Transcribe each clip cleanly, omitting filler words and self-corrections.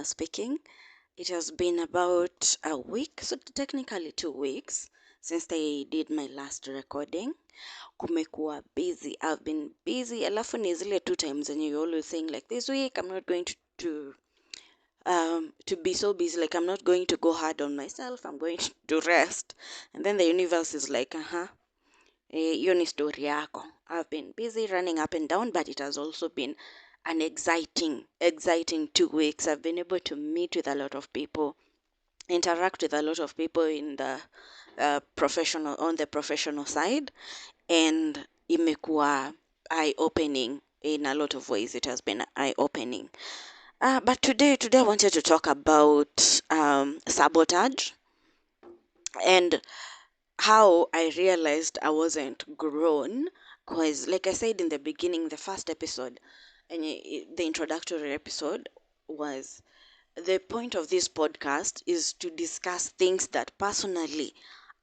speaking. It has been about a week, so technically 2 weeks, since I did my last recording. Kumekuwa busy. I've been busy. Alafu ni zile 2 times and you're always saying like this week I'm not going to be so busy, like I'm not going to go hard on myself, I'm going to rest. And then the universe is like, hiyo ni story yako. I've been busy running up and down, but it has also been an exciting 2 weeks. I've been able to meet with a lot of people, interact with a lot of people in the on the professional side, and imekuwa eye-opening in a lot of ways. It has been eye-opening. But today I wanted to talk about sabotage and how I realized I wasn't grown. Because, like I said in the beginning, the first episode, and the introductory episode was the point of this podcast is to discuss things that personally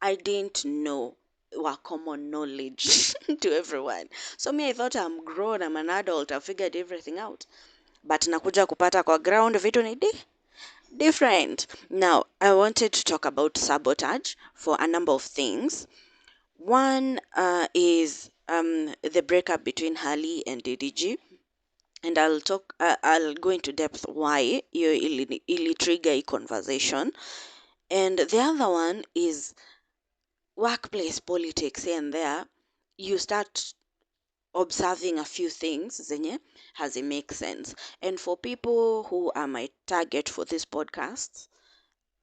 I didn't know were common knowledge to everyone. So me, I thought I'm grown, I'm an adult, I've figured everything out. But nakuja kupata kwa ground vitu ni different. Now, I wanted to talk about sabotage for a number of things. One is the breakup between Hali and DDG, and I'll go into depth why ili trigger a conversation. And the other one is workplace politics. Here and there, you start observing a few things zenye has it make sense. And for people who are my target for this podcast,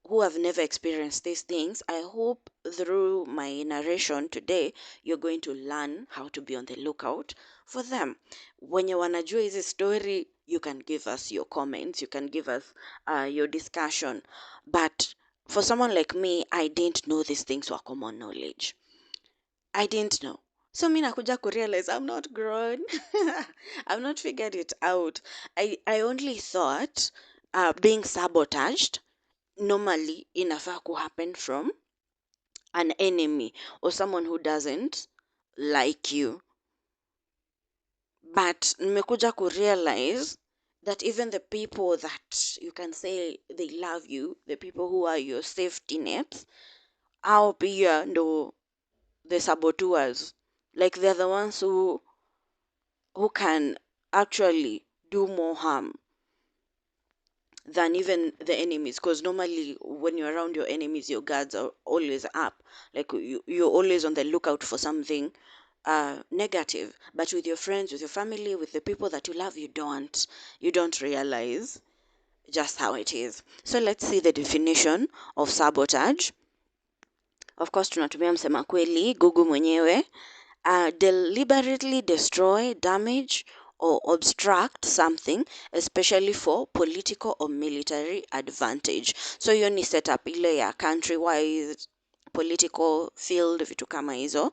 who have never experienced these things, I hope through my narration today, you're going to learn how to be on the lookout for them. Wenye wanajua hizi story, you can give us your comments, you can give us your discussion. But for someone like me, I didn't know these things were common knowledge. I didn't know. So mi nakuja kurealize I'm not grown. I've not figured it out. I only thought being sabotaged normally inafaa happen from an enemy or someone who doesn't like you. But nimekuja kurealize that even the people that you can say they love you, the people who are your safety nets, au pia ndo the saboteurs. Like they're the ones who can actually do more harm than even the enemies, because normally when you're around your enemies, your guards are always up, like you're always on the lookout for something negative. But with your friends, with your family, with the people that you love, you don't realize just how it is. So let's see the definition of sabotage. Of course tunatumia msema kweli, Google mwenyewe. Deliberately destroy, damage, or obstruct something, especially for political or military advantage. So hiyo ni setup ile ya country wise, political field, vitu kama hizo.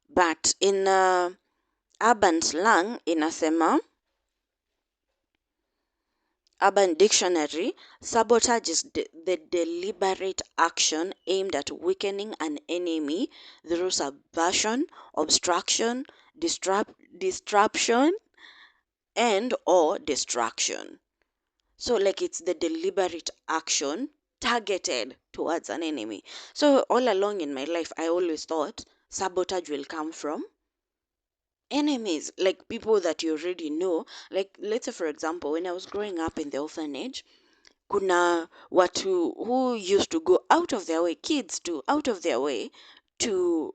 But in urban slang inasema, Urban Dictionary, sabotage is the deliberate action aimed at weakening an enemy through subversion, obstruction, disruption, and or destruction. So like it's the deliberate action targeted towards an enemy. So all along in my life, I always thought sabotage will come from enemies, like people that you already know. Like let's say for example, when I was growing up in the orphanage, kuna watu who used to go out of their way, kids to out of their way to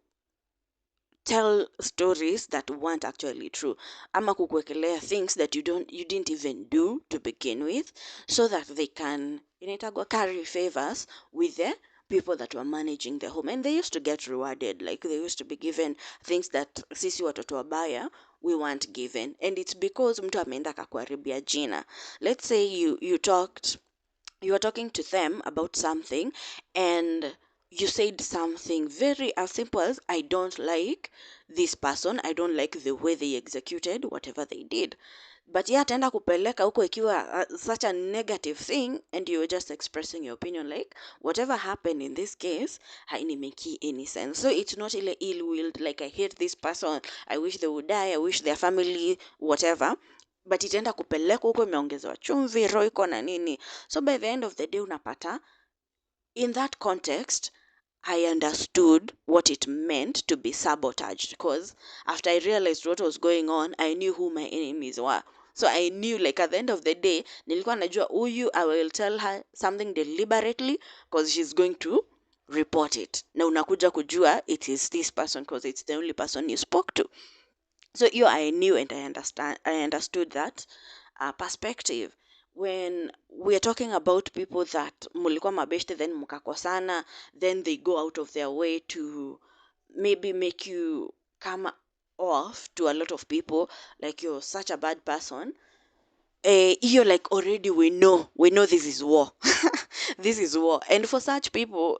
tell stories that weren't actually true, ama kukuwekelea things that you didn't even do to begin with, so that they can inaitagwa carry favors with the people that were managing the home, and they used to get rewarded. Like they used to be given things that sisi watoto wabaya we weren't given, and it's because mtu ameenda akakuharibia jina. Let's say you are talking to them about something, and you said something very as simple as, I don't like this person, I don't like the way they executed whatever they did. But yeye ataenda kupeleka huko ikiwa such a negative thing, and you were just expressing your opinion like whatever happened in this case hainimeki any sense. So it's not ile ill-willed, like I hate this person, I wish they would die, I wish their family whatever. but itaenda kupelekwa huko, imeongezewa chumvi, roiko na nini. So by the end of the day unapata, in that context, I understood what it meant to be sabotaged, because after I realized what was going on, I knew who my enemies were. So I knew, like, at the end of the day, nilikuwa najua huyu, I will tell her something deliberately because she's going to report it. Na unakuja kujua it is this person because it's the only person you spoke to. So I knew and I understood that perspective. When we are talking about people that mulikuwa mabeshte then mukakosana, then they go out of their way to maybe make you come off to a lot of people like you're such a bad person. You're like, already we know this is war. This is war. And for such people,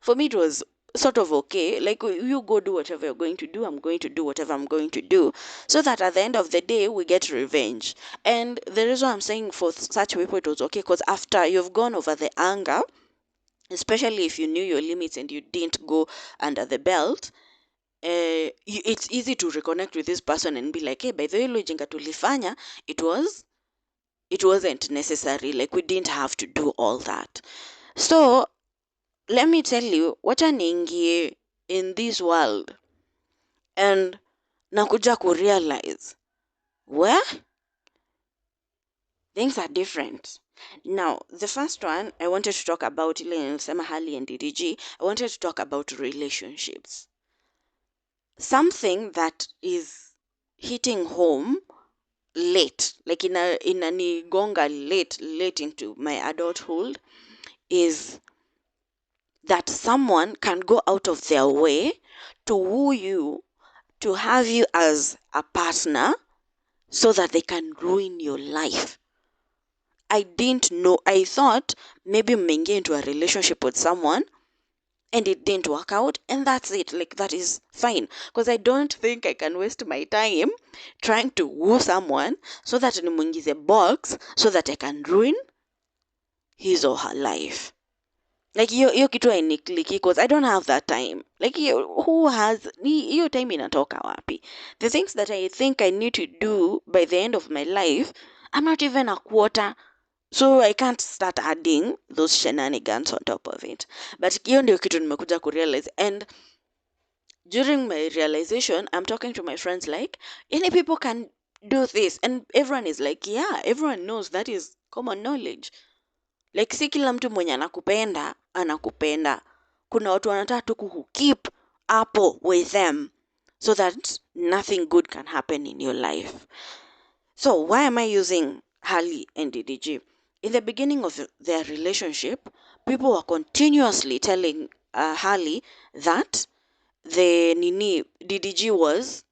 for me it was sort of okay. Like, you go do whatever you're going to do, I'm going to do whatever I'm going to do, so that at the end of the day we get revenge. And the reason I'm saying for such people it was okay, because after you've gone over the anger, especially if you knew your limits and you didn't go under the belt, it's easy to reconnect with this person and be like, hey, by the way, ujinga tulifanya, it wasn't necessary. Like, we didn't have to do all that. So let me tell you, wacha niingie in this world and nakuja kurealize where things are different. Now, the first one I wanted to talk about, ile nilisema Hali and DDG, I wanted to talk about relationships. Something that is hitting home late, like inanigonga late into my adulthood, is that someone can go out of their way to woo you, to have you as a partner, so that they can ruin your life. I didn't know. I thought maybe mmeingia into a relationship with someone and it didn't work out, and that's it. Like, that is fine, because I don't think I can waste my time trying to woo someone so that nimuingize box so that I can ruin his or her life. Like, hiyo kitu hainikliki, because I don't have that time. Like, who has hiyo time? Inatoka wapi? The things that I think I need to do by the end of my life, I'm not even a quarter. So I can't start adding those shenanigans on top of it. But hiyo ndio kitu nimekuja kurealize. And during my realization, I'm talking to my friends like, any people can do this. And everyone is like, yeah, everyone knows that is common knowledge. Like, si kila mtu mwenye anakupenda. Kuna watu wanataka tu kukeep hapo with them so that nothing good can happen in your life. So why am I using Hali and DDG? In the beginning of their relationship, people were continuously telling Hali that the DDG was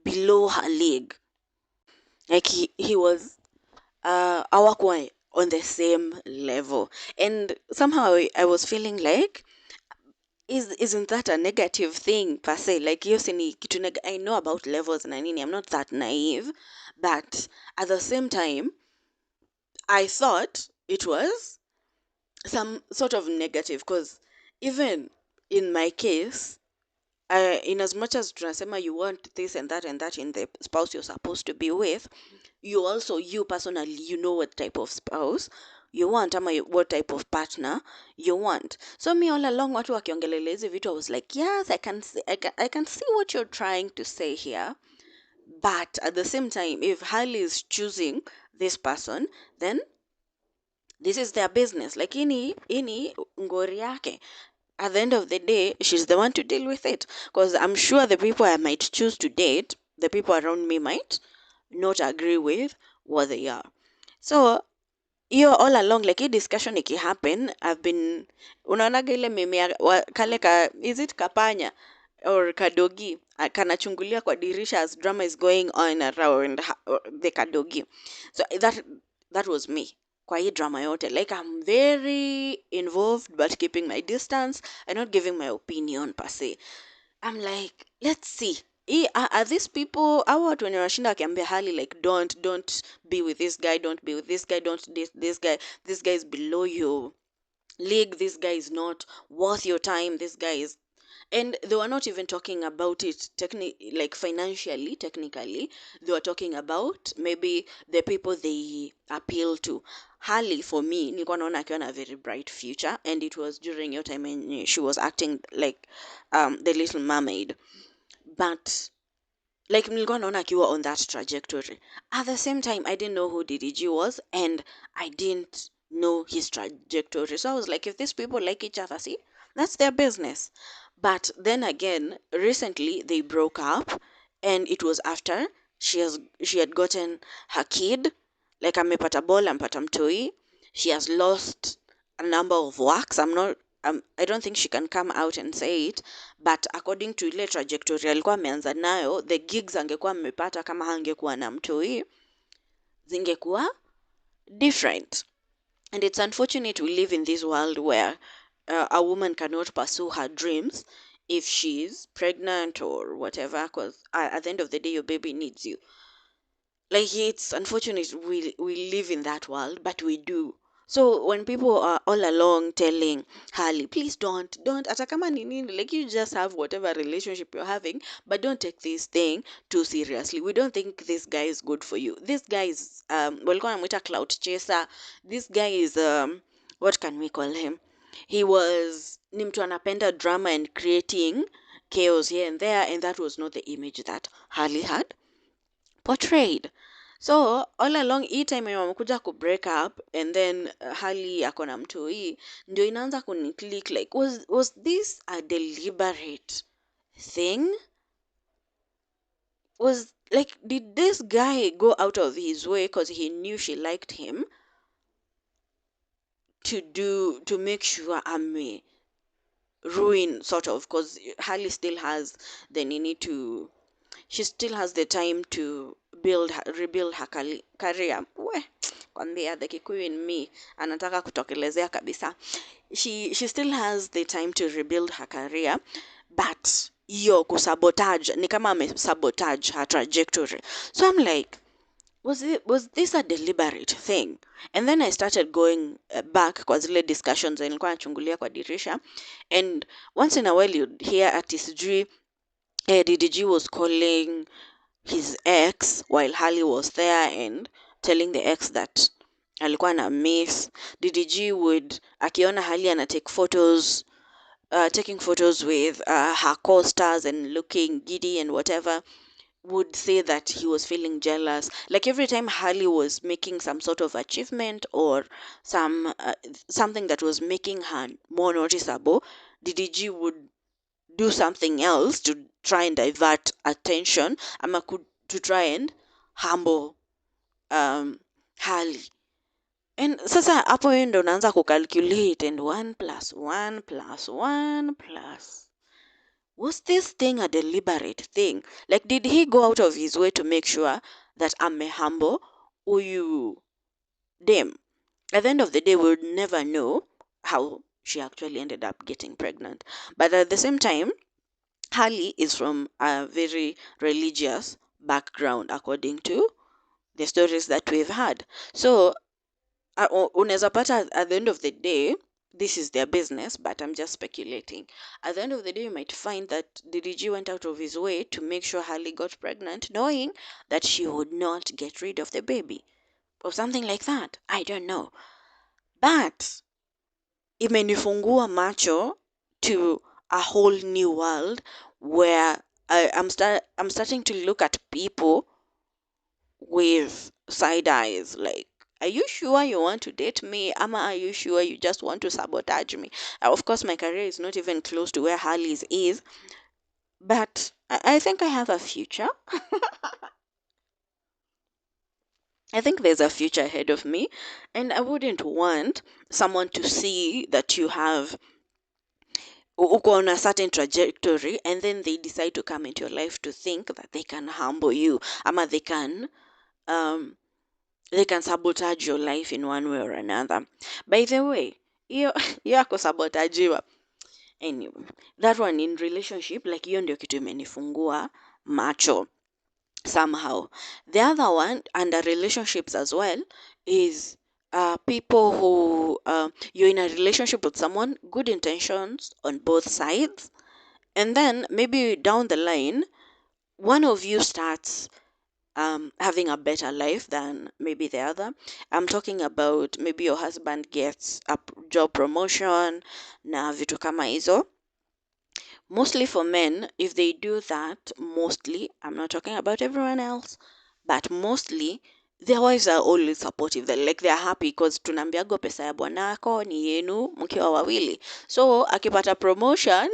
below her league. Like, he was hawakuwa on the same level. And somehow I was feeling like, isn't that a negative thing per se? Like, I know about levels na nini, I'm not that naive, but at the same time I thought it was some sort of negative, because even in my case, in as much as tunasema you want this and that in the spouse you're supposed to be with, you personally, you know what type of spouse you want, ama what type of partner you want. So me, all along, watu wakiongelelea hizi vitu, I was like, yes, I can see what you're trying to say here. But at the same time, if Hali is choosing this person, then this is their business. Like, ini ngori yake. At the end of the day, she's the one to deal with it. Because I'm sure the people I might choose to date, the people around me might not agree with what they are. So, all along, like, hii discussion happen, I've been, unaonaga ile meme ya kale is it kapanya or kadogi, kanachungulia kwa dirisha as drama is going on around the kadogi. So that was me kwa hii drama yote. Like, I'm very involved but keeping my distance and not giving my opinion per se. I'm like, let's see, are these people, our watu wenye wanashinda wakiambia Hali like, don't be with this guy, don't be with this guy, don't date this guy is below your league, this guy is not worth your time, this guy is, And they were not even talking about it like financially, technically. They were talking about maybe the people they appeal to. Harley, for me, nilikuwa naona akiwa na a very bright future, and it was during your time when she was acting like the Little Mermaid. But like nilikuwa naona akiwa on that trajectory. At the same time, I didn't know who DDG was, and I didn't know his trajectory. So I was like, if these people like each other, see, that's their business. But then again, recently they broke up, and it was after she had gotten her kid, like amepata ball, ampata mtoi. She has lost a number of works. I don't think she can come out and say it, but according to ile trajectory alikuwa ameanza nayo, the gigs angekuwa amepata kama hangekuwa na mtoi zingekuwa different. And it's unfortunate we live in this world where a woman cannot pursue her dreams if she's pregnant or whatever, because at the end of the day, your baby needs you. Like, it's unfortunate we live in that world, but we do. So when people are all along telling Harley, please don't, hata kama ni nini, like, you just have whatever relationship you're having, but don't take this thing too seriously. We don't think this guy is good for you. This guy is walikuwa wanamuita clout chaser. This guy is what can we call him? He was ni mtu anapenda drama and creating chaos here and there, and that was not the image that Harley had portrayed. So all along hii time yenye wamekuja ku break up, and then Harley ako na mtoi, ndio inaanza kuniclick like, was this a deliberate thing? Was like, did this guy go out of his way because he knew she liked him to make sure ame ruin, sort of, because Harley still has the need to, she still has the time to rebuild her career. We kwambia the Kikuyu in me anataka kutokelezea kabisa. She still has the time to rebuild her career, but hiyo kusabotage ni kama sabotage her trajectory. So I'm like, was this a deliberate thing? And then I started going back kwa zile discussions nilikuwa nachungulia kwa dirisha, and once in a while you'd hear artist G DDG was calling his ex while Harley was there and telling the ex that alikuwa na miss. DDG would akiona Harley ana take photos, taking photos with her co-stars and looking giddy and whatever, would say that he was feeling jealous. Like every time Harley was making some sort of achievement or something that was making her more noticeable, DDG would do something else to try and divert attention, ama to try and humble Harley. And sasa hapo wewe ndo unaanza kucalculate, and 1 + 1 + 1 + was this thing a deliberate thing? Like, did he go out of his way to make sure that I'm humble huyu dem? At the end of the day, we would never know how she actually ended up getting pregnant. But at the same time, Harley is from a very religious background, according to the stories that we've had. So, unaweza pata at the end of the day, this is their business, but I'm just speculating. At the end of the day, you might find that DDG went out of his way to make sure Harley got pregnant, knowing that she would not get rid of the baby. Or something like that. I don't know. But imenifungua macho to a whole new world where I'm starting to look at people with side eyes, like, are you sure you want to date me? Ama, are you sure you just want to sabotage me? Of course, my career is not even close to where Harley's is, but I think I have a future. I think there's a future ahead of me, and I wouldn't want someone to see that you have uko on a certain trajectory, and then they decide to come into your life to think that they can humble you, ama they can sabotage your life in one way or another. By the way, hiyo yako sabotajiwa. Anyway, that one in relationship, like, hiyo ndio kitu imenifungua macho somehow. The other one under relationships as well is people who you're in a relationship with someone, good intentions on both sides, And then maybe down the line, one of you starts having a better life than maybe the other. I'm talking about maybe your husband gets a job promotion na vitu kama hizo. Mostly for men, if they do that, mostly, I'm not talking about everyone else, but mostly their wives are always supportive. They're happy because tunaambiago pesa ya bwanako ni yenu mkiwa wawili. So akipata promotion,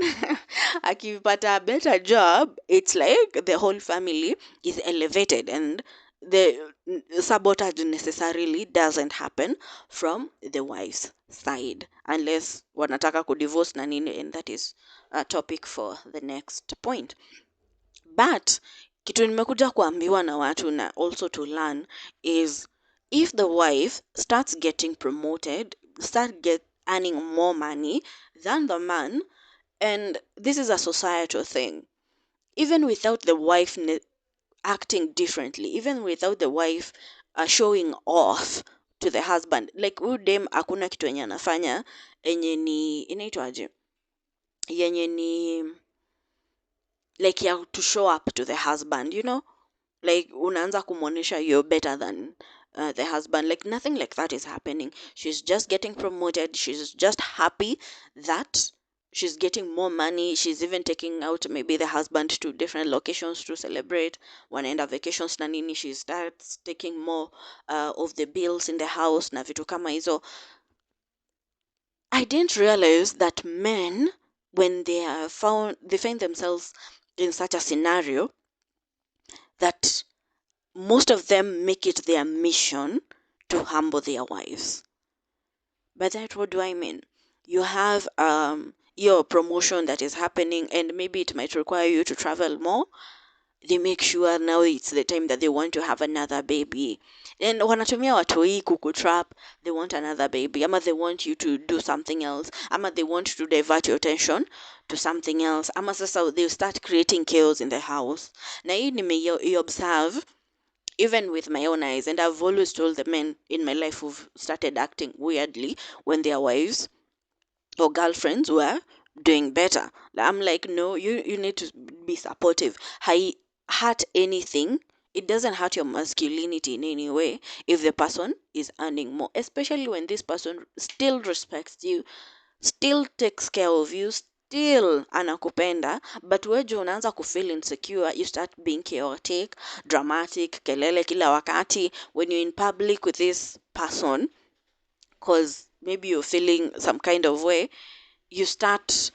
akipata a better job, it's like the whole family is elevated, and the sabotage necessarily doesn't happen from the wife's side unless wanataka kudivorce na nini, and that is a topic for the next point. But kitu nimekuja kuambiwa na watu na also to learn is, if the wife starts getting promoted, earning more money than the man, and this is a societal thing, even without the wife acting differently, even without the wife showing off to the husband, like huyu dem hakuna kitu yenye anafanya yenye ni inaitwaje, yenye ni like you have to show up to the husband, like unaanza kumwonyesha you're better than the husband. Like nothing like that is happening. She's just getting promoted. She's just happy that she's getting more money. She's even taking out maybe the husband to different locations to celebrate. Wanaenda vacations na nini, she starts taking more of the bills in the house na vitu kama hizo. I didn't realize that men, when they find themselves in such a scenario, that most of them make it their mission to humble their wives. By that, what do I mean? You have your promotion that is happening, and maybe it might require you to travel more. They make sure now it's the time that they want to have another baby. And wanatumia watoi kukutrap, they want another baby. Ama they want you to do something else. Ama they want to divert your attention to something else. Ama sasa they start creating chaos in the house. Na hii observe even with my own eyes, and I've always told the men in my life who've started acting weirdly when their wives or girlfriends were doing better. I'm like, no, you need to be supportive. Hurt anything, it doesn't hurt your masculinity in any way if the person is earning more, especially when this person still respects you, still takes care of you, still anakupenda, but wewe unaanza kufeel insecure, you start being chaotic, dramatic, kelele kila wakati when you're in public with this person, because maybe you're feeling some kind of way, you start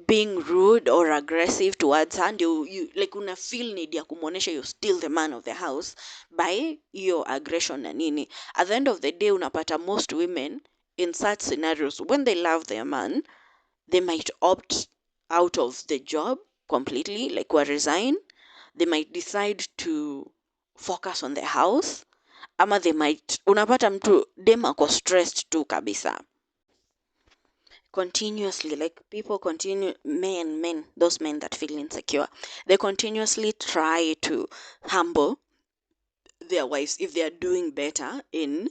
being rude or aggressive towards her, and you like una feel need ya kumuonesha you're still the man of the house by your aggression na nini. At the end of the day, unapata most women in such scenarios, when they love their man, they might opt out of the job completely, like resign. They might decide to focus on the house, ama they might, unapata mtu dem ako stressed tu kabisa continuously. Like people continue, men, those men that feel insecure, they continuously try to humble their wives if they are doing better in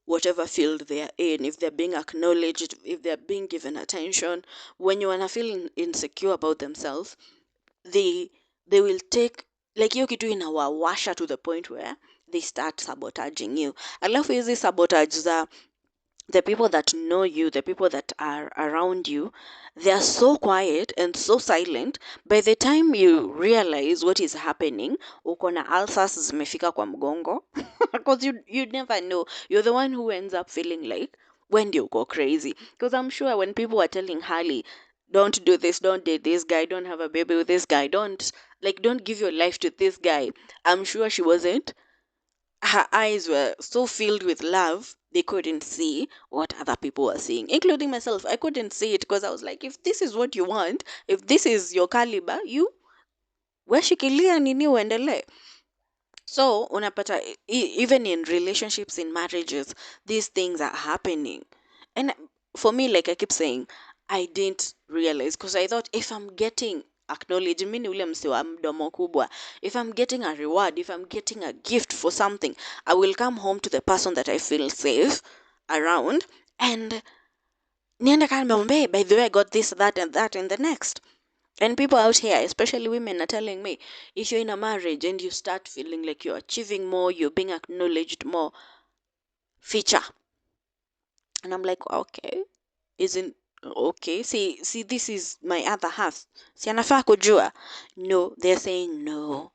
whatever field they are in, if they're being acknowledged, if they're being given attention. When you wanna feel insecure about themselves, they will take, like hiyo kitu inawawasha to the point where they start sabotaging you. Alafu hizi sabotage za the people that know you, the people that are around you, they are so quiet and so silent. By the time you realize what is happening, uko na ulcers zimefika kwa mgongo, because you never know. You're the one who ends up feeling like, when do you go crazy? Because I'm sure when people were telling Harley, don't do this, don't date this guy, don't have a baby with this guy, don't give your life to this guy, I'm sure she wasn't, her eyes were so filled with love, they couldn't see what other people were seeing, including myself. I couldn't see it because I was like, if this is what you want, if this is your caliber, you weshikilia nini uendelee. So unapata even in relationships, in marriages, these things are happening. And for me, like I keep saying, I didn't realize, because I thought if I'm getting acknowledged, mimi ni ule mse wa mdomo kubwa, if I'm getting a reward, if I'm getting a gift for something, I will come home to the person that I feel safe around, and niende kama nimwambie, by the way, I got this, that, and that, and the next. And people out here, especially women, are telling me, if you're in a marriage and you start feeling like you're achieving more, you're being acknowledged more, feature. And I'm like, okay, isn't okay. See, this is my other half. Si anafaa kujua. No, they're saying no.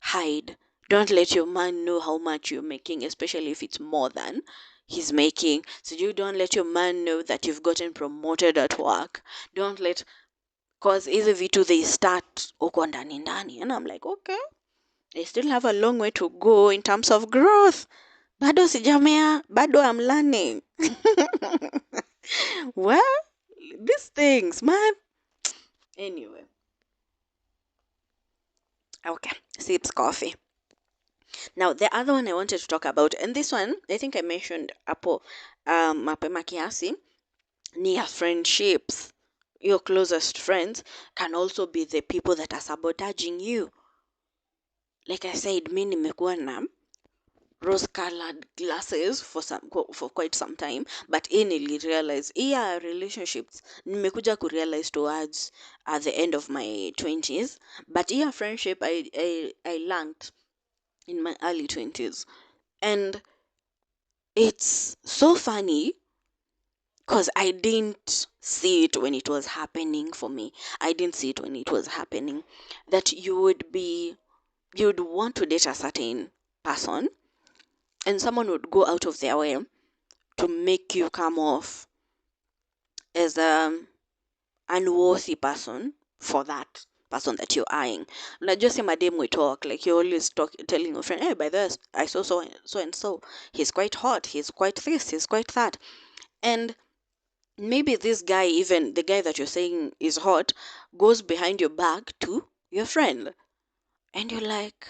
Hide. Don't let your man know how much you're making, especially if it's more than he's making. So you don't let your man know that you've gotten promoted at work. Don't let, cause hizi vitu they start huko ndani ndani. And I'm like, okay, I still have a long way to go in terms of growth. Bado sijamea, bado I'm learning. Well, these things, man. Anyway, okay, sips coffee. Now, the other one I wanted to talk about, and this one, I think I mentioned hapo mapema kiasi, near friendships. Your closest friends can also be the people that are sabotaging you. Like I said, mi nimekuwa na rose-colored glasses for quite some time, but nilirealize relationships nimekuja kurealize towards at the end of my 20s, but friendship I learned in my early 20s. And it's so funny because I didn't see it when it was happening for me. I didn't see it when it was happening. That you'd want to date a certain person, and someone would go out of their way to make you come off as an unworthy person for that person that you're eyeing. Like just say madam we talk, like you're always telling your friend, hey, by the way, I saw so and so. He's quite hot, he's quite this, he's quite that. And maybe this guy, even the guy that you're saying is hot, goes behind your back to your friend. And you're like,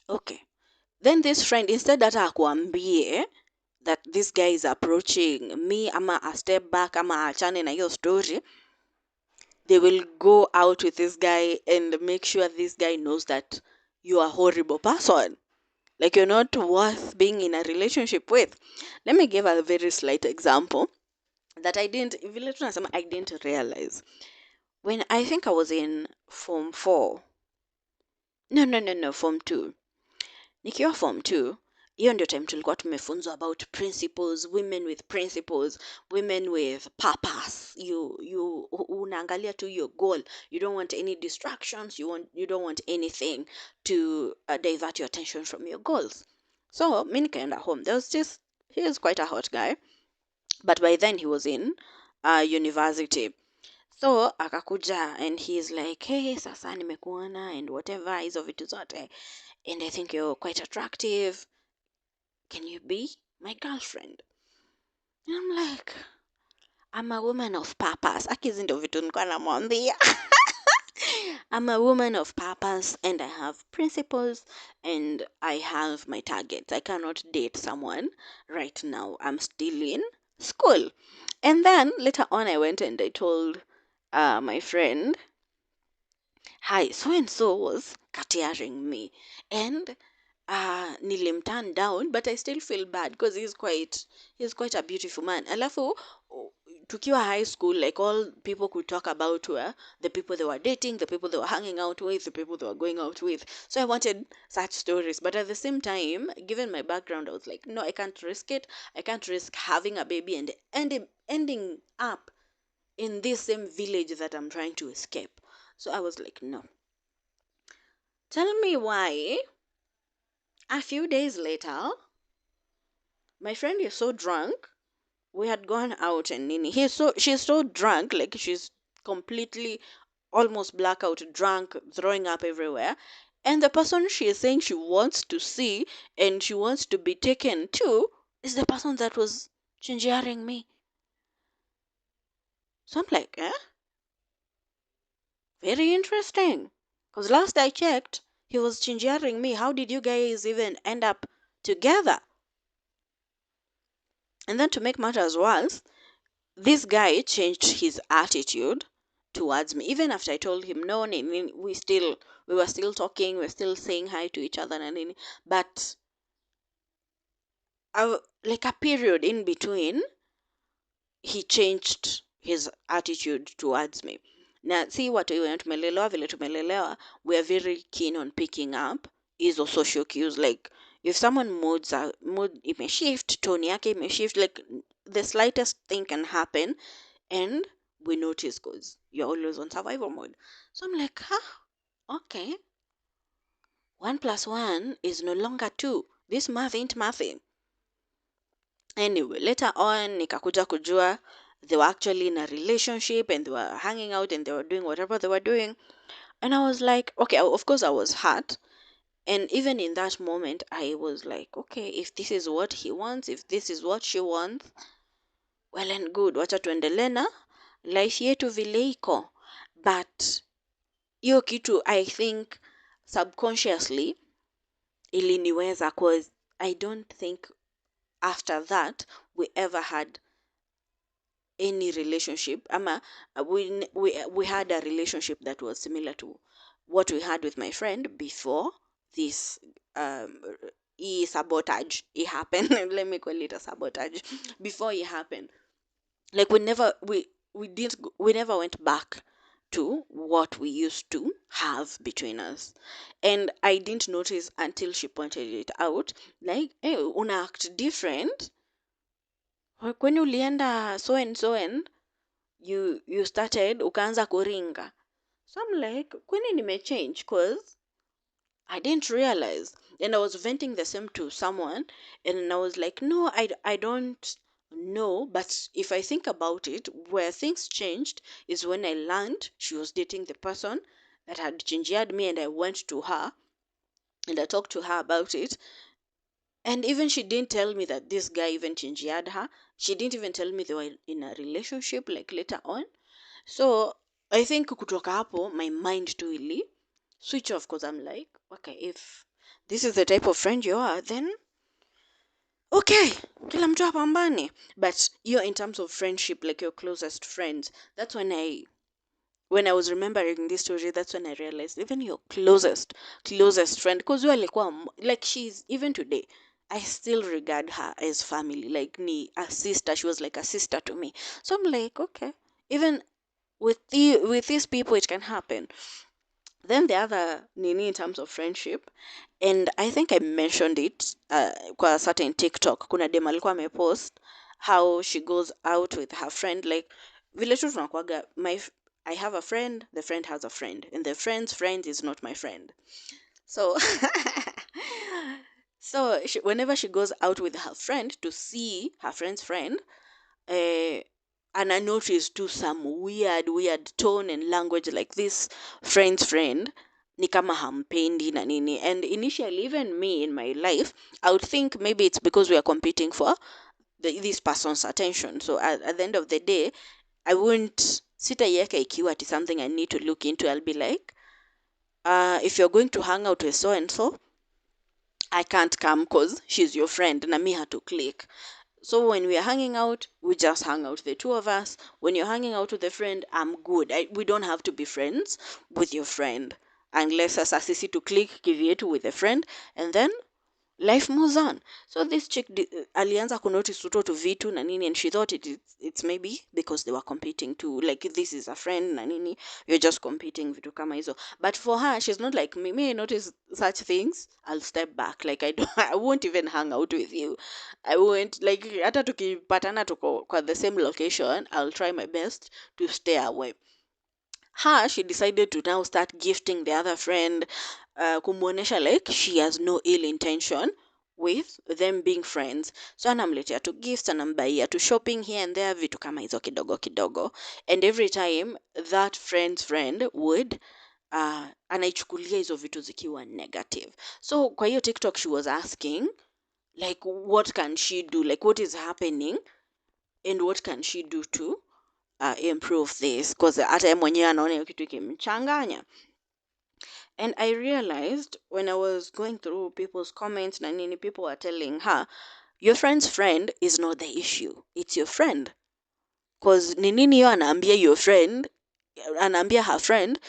okay. Then this friend, instead that akuambie that this guy is approaching me, ama a step back, ama achane na hiyo story, they will go out with this guy and make sure this guy knows that you are a horrible person. Like you're not worth being in a relationship with. Let me give a very slight example that I didn't realize. When I think I was in Form 4. No, Form 2. Nikiwa Form 2, hiyo ndio time tulikuwa tumefunzwa about principles, women with purpose. You unaangalia to your goal. You don't want any distractions. You don't want anything to divert your attention from your goals. So, mi nikaenda home. He was quite a hot guy, but by then he was in university. So akakuja and he's like, hey, sasa nimekuona and whatever, hizo vitu zote, and I think you're quite attractive. Can you be my girlfriend? And I'm like, I'm a woman of purpose. Akizi ndio vitu nilikuwa namwambia. I'm a woman of purpose and I have principles and I have my targets. I cannot date someone right now. I'm still in school. And then later on, I went and I told my friend, hi, so and so was catering me. And nilim turn down, but I still feel bad because he's quite a beautiful man. Alafu tukiwa high school, like all people could talk about were the people they were dating, the people they were hanging out with, the people they were going out with. So I wanted such stories, but at the same time, given my background, I was like, no, I can't risk it. I can't risk having a baby and ending up in this same village that I'm trying to escape. So I was like, no. Tell me why. A few days later, my friend is so drunk. We had gone out and Nini. She's so drunk, like she's completely almost blackout drunk, throwing up everywhere. And the person she is saying she wants to see and she wants to be taken to is the person that was chinjiaring me. So I'm like, eh? Very interesting. Because last I checked, he was chinjiaring me. How did you guys even end up together? And then to make matters worse, this guy changed his attitude towards me. Even after I told him no, we were still talking, we were still saying hi to each other, but like a period in between, he changed his attitude towards me. Na si watu wenye tumelelewa vile tumelelewa, we are very keen on picking up hizo social cues. Like if someone mood imeshift, tone yake imeshift, like the slightest thing can happen and we notice because you're always on survival mode. So I'm like, okay, 1 + 1 is no longer 2. This math ain't mathing. Anyway, later on, nikakuja kujua they were actually in a relationship and they were hanging out and they were doing whatever they were doing. And I was like, okay, of course I was hurt. And even in that moment, I was like, okay, if this is what he wants, if this is what she wants, well and good. Wacha tuendelee na life yetu vile iko. But hiyo kitu, I think subconsciously iliniweza, cause I don't think after that we ever had any relationship ama we had a relationship that was similar to what we had with my friend before this sabotage it happened. Let me call it a sabotage. Before it happened, like we never went back to what we used to have between us. And I didn't notice until she pointed it out, like, hey, una act different when ulienda so and you started ukaanza kuringa. So I'm like, kwani nimechange? Cause I didn't realize. And I was venting the same to someone, and I was like, no, I don't know. But if I think about it, where things changed is when I learned she was dating the person that had gingered me, and I went to her and I talked to her about it. And even she didn't tell me that this guy even gingered her. She didn't even tell me they were in a relationship like later on. So I think kutoka hapo, my mind too really switch off, because I'm like, okay, if this is the type of friend you are, then okay, kila mtu apambane. But you're in terms of friendship, like your closest friends, that's when I was remembering this story, that's when I realized even your closest friend, because you alikuwa like, she's even today, I still regard her as family, like ni a sister. She was like a sister to me. So I'm like, okay, even with these people it can happen. Then the other nini in terms of friendship, and I think I mentioned it kwa a certain TikTok, kuna dem alikuwa amepost how she goes out with her friend, like vile tu tunakuwaga, I have a friend, the friend has a friend, and the friend's friend is not my friend. So whenever she goes out with her friend to see her friend's friend, and I noticed too some weird tone and language, like this friend's friend ni kama hampendi na nini. And initially, even me in my life, I would think maybe it's because we are competing for this person's attention. So at the end of the day, I wouldn't sitaiweka ikiwa ati something I need to look into. I'll be like, if you're going to hang out with so and so, I can't come because she's your friend na me had to click. So when we are hanging out, we just hang out, the two of us. When you're hanging out with a friend, I'm good. We don't have to be friends with your friend unless sasa sisi to click kivyetu with a friend, and then life moves on. So this chick alianza kunotice tuto vitu na nini, and she thought it's maybe because they were competing too, like this is a friend na nini, you're just competing vitu kama hizo. But for her, she's not like me. I notice such things, I'll step back. Like I won't even hang out with you. I won't, like, hata tukipatana tuko kwa the same location, I'll try my best to stay away. She decided to now start gifting the other friend, kumuonesha like she has no ill intention with them being friends. So anamletea to gifts, anambaia to shopping here and there, vitu kama hizo kidogo kidogo. And every time that friend's friend would anaichukulia hizo vitu zikiwa negative. So kwa hiyo TikTok she was asking like, what can she do, like what is happening and what can she do to improve this, because hata mwenyewe anaona hiyo kitu ikimchanganya. And I realized when I was going through people's comments na nini, people were telling her, your friend's friend is not the issue, it's your friend. Because ni nini yo anaambia your friend, anaambia her friend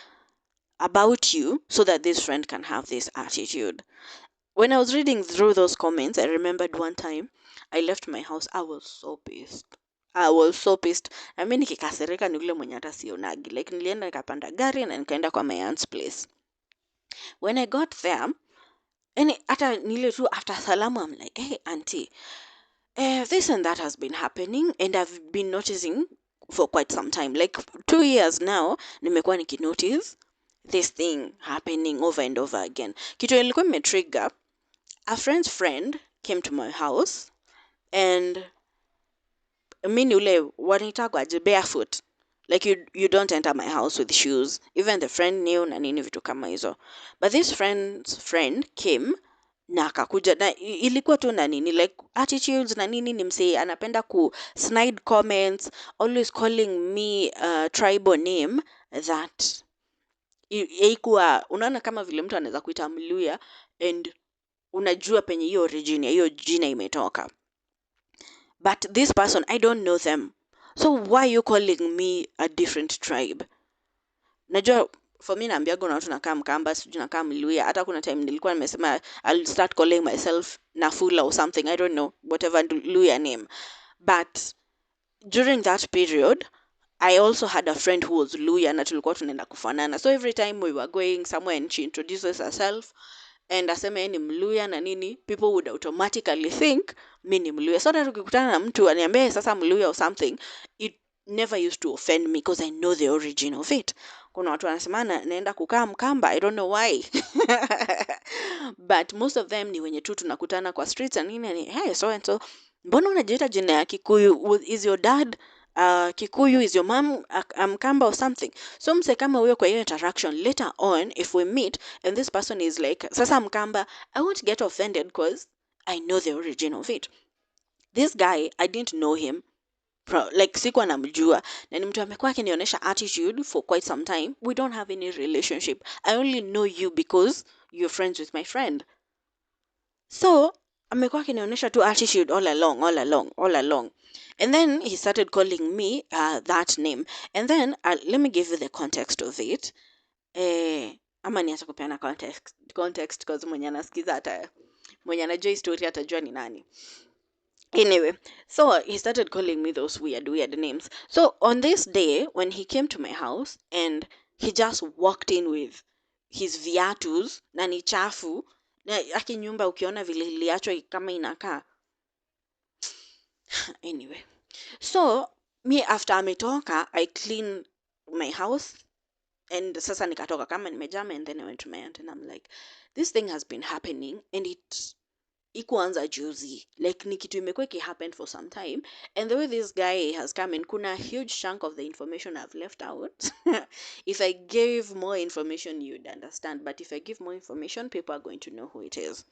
about you so that this friend can have this attitude. When I was reading through those comments, I remembered one time I left my house. I was so pissed. I was so pissed. I mean, nikikasirika ni ule mwenye hata sionagi. Like nilienda nikapanda gari na nikaenda kwa my aunt's place. When I got there, and hata nile tu after salamu, I'm like, hey auntie, this and that has been happening and I've been noticing for quite some time. Like 2 years now, nimekuwa nikinotice this thing happening over and over again. Kitu ilikuwa imetrigger, a friend's friend came to my house and mimi ule wanitagwa barefoot. Like you don't enter my house with shoes. Even the friend knew na nini vitu kama hizo. But this friend's friend came na akakuja na ilikuwa tu na nini like attitudes na nini, ni msee anapenda ku snide comments, always calling me a tribal name that haikuwa, unaona kama vile mtu anaweza kuita Mluya and unajua penye hiyo origin ya hiyo jina imetoka. But this person, I don't know them. So why are you calling me a different tribe? Najua for me naambiaga na watu nakaa Mkamba, sijui nakaa Mluya. Hata kuna time nilikuwa nimesema I'll start calling myself Nafula or something. I don't know, whatever Luya name. But during that period, I also had a friend who was Luya na tulikuwa tunaenda kufanana. So every time we were going somewhere and she introduces herself and aseme ni Mluya na nini, people would automatically think mi ni Mluya. So that ukikutana na mtu aniambie sasa Mluya or something, it never used to offend me because I know the origin of it. Kuna watu wanasema naenda kukaa Mkamba, I don't know why. But most of them ni wenye tu tunakutana kwa streets and nini, hey so and so, mbona unajiita jina ya Kikuyu, is your dad Kikuyu, is your mom Mkamba or something. So mse kama huyo kwa hiyo interaction, later on if we meet and this person is like sasa Mkamba, I won't get offended because I know the origin of it. This guy, I didn't know him, like sikuwa namjua na ni mtu amekuwa akinionyesha attitude for quite some time. We don't have any relationship. I only know you because you're friends with my friend. So amekuwa akinionyesha tu attitude all along. And then he started calling me that name. And then let me give you the context of it. Ama niacha kupeana context because mwenye anasikiza hata mwenye anajua story atajua ni nani. Anyway, so he started calling me those weird names. So on this day, when he came to my house and he just walked in with his viatus na ni chafu, na aki nyumba ukiona vile iliachwa kama inakaa. Anyway, so me after ametoka, I clean my house and sasa nikatoka kama nimejama, and then I went to my aunt and I'm like, this thing has been happening and it ikuanza juzi, like ni kitu imekuwa happen for some time, and the way this guy has come in, kuna huge chunk of the information I've left out. If I gave more information you'd understand, but if I give more information people are going to know who it is.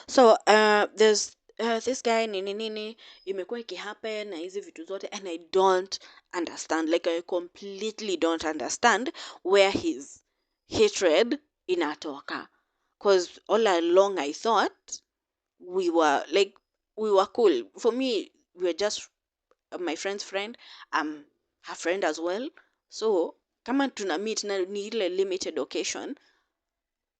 So there's this guy nini imekuwa happen na hizi vitu zote, and I don't understand, like I completely don't understand where his hatred inatoka. Because all along I thought we were cool. For me, we were just my friend's friend. I'm her friend as well. So kama tuna meet na ni ile limited occasion,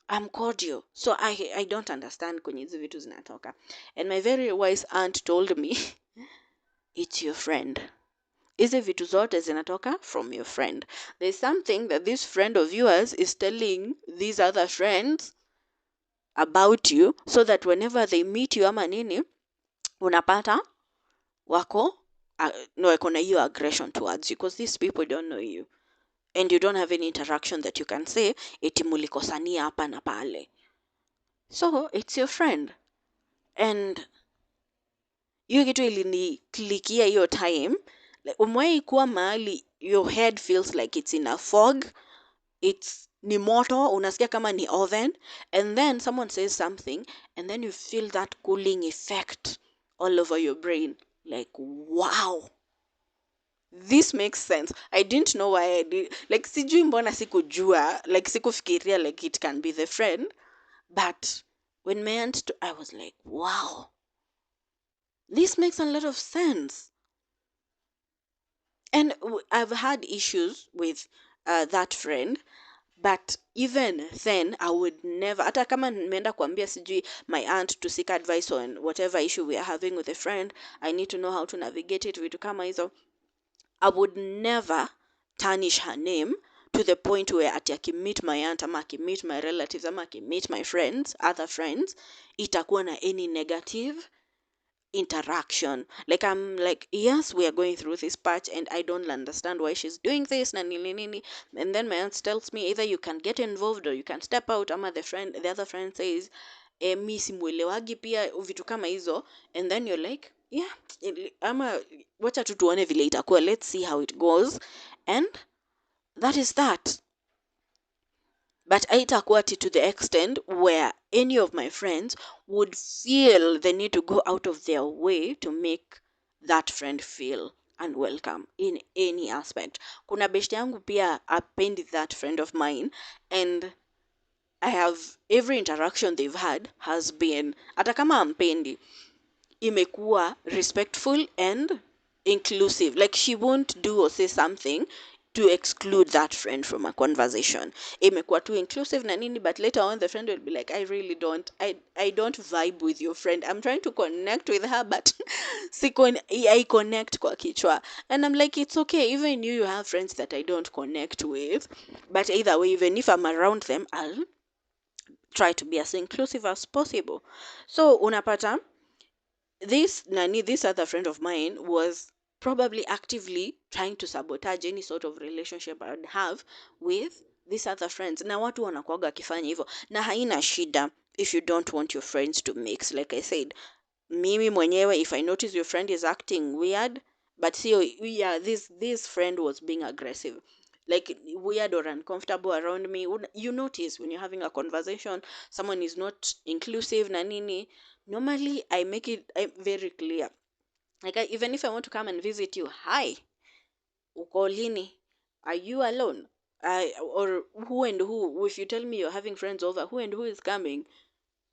I'm cordial. So I don't understand kwenye hizi vitu zinatoka. And my very wise aunt told me, it's your friend. Hizi vitu zote zinatoka from your friend. There's something that this friend of yours is telling these other friends about you, so that whenever they meet you ama nini, unapata wako wako na hiyo aggression towards you because these people don't know you and you don't have any interaction that you can say eti mulikosania hapa na pale. So it's your friend. And hiyo kitu iliniklikia hiyo time, like umewai kuwa mahali your head feels like it's in a fog, it's ni moto, unasikia kama ni oven, and then someone says something and then you feel that cooling effect all over your brain, like wow, this makes sense. I didn't know why I did, like sijui mbona sikujua, like sikufikiria like it can be the friend, but when my aunt I was like wow, this makes a lot of sense. And I've had issues with that friend, But even then, I would never, hata kama nimeenda kuambia sijui my aunt to seek advice on whatever issue we are having with a friend, I need to know how to navigate it, vitu kama hizo, I would never tarnish her name to the point where ati akimmeet my aunt ama akimmeet my relatives ama akimmeet my friends, other friends, itakuwa na any negative interaction. Like, I'm like, yes, we are going through this patch and I don't understand why she's doing this na nini nini. And then my aunt tells me either you can get involved or you can step out, ama the other friend says mi simuelewagi pia vitu kama hizo. And then you're like, yeah, ama wacha tu tuone vile itakuwa, let's see how it goes. And that is that. But haitakuwa to the extent where any of my friends would feel the need to go out of their way to make that friend feel unwelcome in any aspect. Kuna beshte yangu pia apendi that friend of mine, and I have every interaction they've had has been, hata kama ampendi, imekuwa respectful and inclusive. Like, she won't do or say something to exclude that friend from a conversation. Imekuwa too inclusive na nini, but later on the friend will be like, I really don't, I don't vibe with your friend. I'm trying to connect with her, but I connect kwa kichwa. And I'm like, it's okay, even you have friends that I don't connect with, but either way, even if I'm around them, I'll try to be as inclusive as possible. So unapata this other friend of mine was probably actively trying to sabotage any sort of relationship I would have with these other friends. Na watu wanakuwaga wakifanya hivyo, na haina shida if you don't want your friends to mix. Like I said, mimi mwenyewe, if I notice your friend is acting weird, but see, yeah, this friend was being aggressive, like weird or uncomfortable around me. You notice when you're having a conversation, someone is not inclusive na nini. Normally, I make it very clear. Like, even if I want to come and visit you, hi, uko lini? Are you alone? Or who and who? If you tell me you're having friends over, who and who is coming?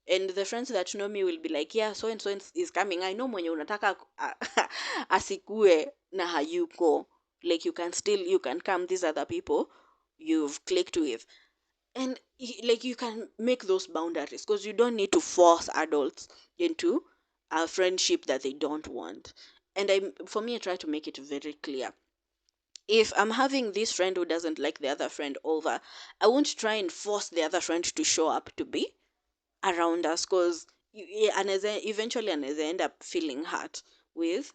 And the friends that know me will be like, yeah, so and so is coming. I know mwenye unataka asikue na hayuko. Like, you can come, these other people you've clicked with. And like, you can make those boundaries, because you don't need to force adults into a friendship that they don't want. And for me, I try to make it very clear. If I'm having this friend who doesn't like the other friend over, I won't try and force the other friend to show up to be around us, because eventually anaweza end up feeling hurt with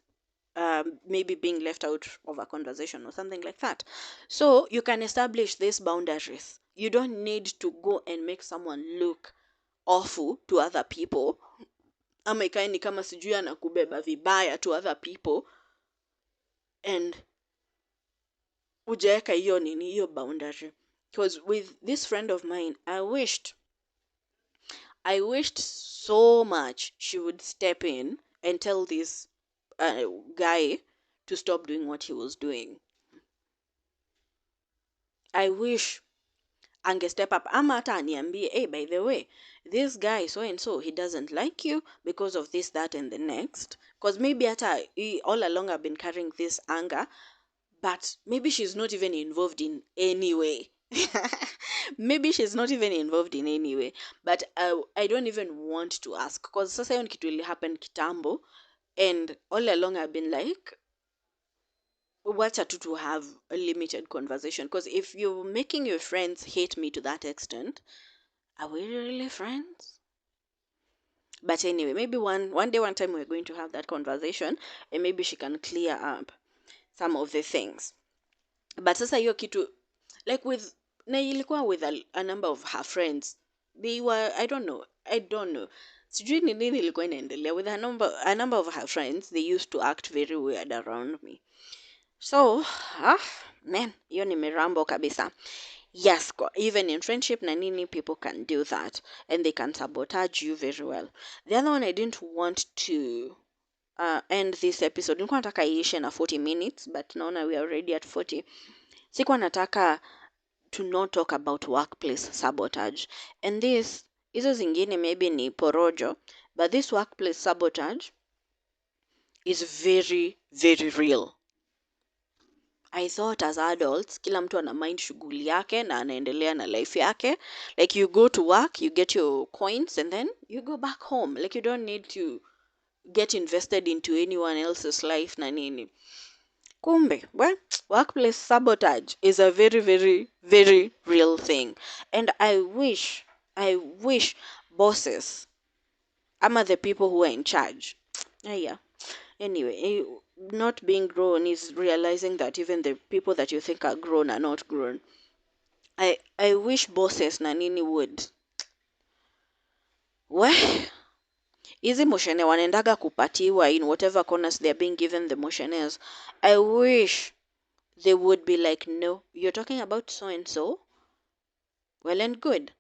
maybe being left out of a conversation or something like that. So you can establish these boundaries. You don't need to go and make someone look awful to other people, ama ikae ni kama sijui anakubeba vibaya to other people, and ujaweka hiyo boundary. Because with this friend of mine, I wished so much she would step in and tell this guy to stop doing what he was doing. I wish ange step up, ama hata aniambie, hey, by the way, this guy so and so, he doesn't like you because of this, that, and the next. Because maybe hata all along I've been carrying this anger, but maybe she's not even involved in any way. Maybe she's not even involved in any way, but I don't even want to ask, because sasa hiyo ni kitu ili happen kitambo, and all along I've been like, wacha tu to have a limited conversation, because if you're making your friends hate me to that extent, are we really friends? But anyway, maybe one day, one time, we're going to have that conversation, and maybe she can clear up some of the things. But sasa hiyo kitu, like, with na ilikuwa with a number of her friends, they were, I don't know, sijui ni nini ilikuwa inaendelea with a number of her friends. They used to act very weird around me. So man, hiyo ni mirambo kabisa. Yes, even in friendship na nini, people can do that, and they can sabotage you very well. The other one, I didn't want to end this episode, nilikuwa nataka iishe na 40 minutes, but naona we are already at 40. Sikuwa nataka to not talk about workplace sabotage, and hizo zingine maybe ni porojo, but this workplace sabotage is very, very real. I thought as adults kila mtu ana mind shughuli yake na anaendelea na life yake. Like you go to work, you get your coins and then you go back home. Like you don't need to get invested into anyone else's life na nini. Kumbe, well, workplace sabotage is a very, very, very real thing. And I wish bosses, ama the people who are in charge. Yeah. Anyway, not being grown is realizing that even the people that you think are grown are not grown. I wish bosses na nini would. Hizi moshene wanaendaga kupatiwa in whatever corners they're being given the motioners. I wish they would be like, no, you're talking about so and so. Well and good.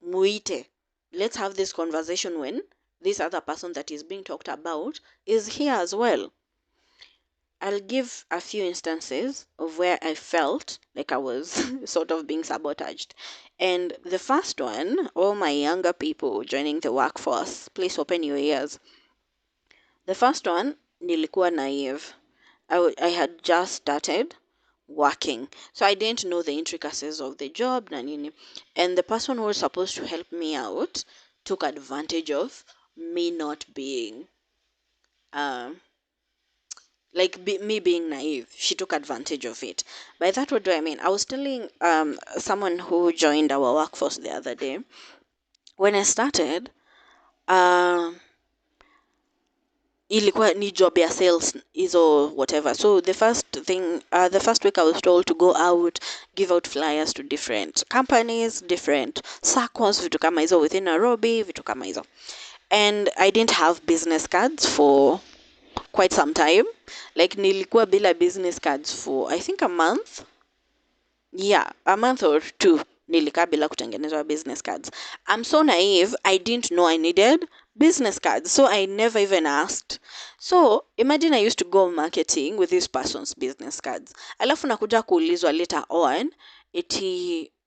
Muite. Let's have this conversation when this other person that is being talked about is here as well. I'll give a few instances of where I felt like I was sort of being sabotaged. And the first one, all my younger people joining the workforce, please open your ears. The first one, nilikuwa naive. I had just started working. So I didn't know the intricacies of the job. And the person who was supposed to help me out took advantage of me not being me being naive. She took advantage of it. By that, what do I mean? I was telling someone who joined our workforce the other day, when I started, ilikuwa ni job ya sales or whatever. So the first week I was told to go out, give out flyers to different companies, different circles, vitu kama hizo within Nairobi, vitu kama hizo. And I didn't have business cards for quite some time. Like nilikuwa bila business cards for I think a month. Yeah, a month or two. Nilikaa bila kutengenezwa business cards. I'm so naive, I didn't know I needed business cards. So I never even asked. So imagine I used to go marketing with this person's business cards. Alafu nakuja kuulizwa later on,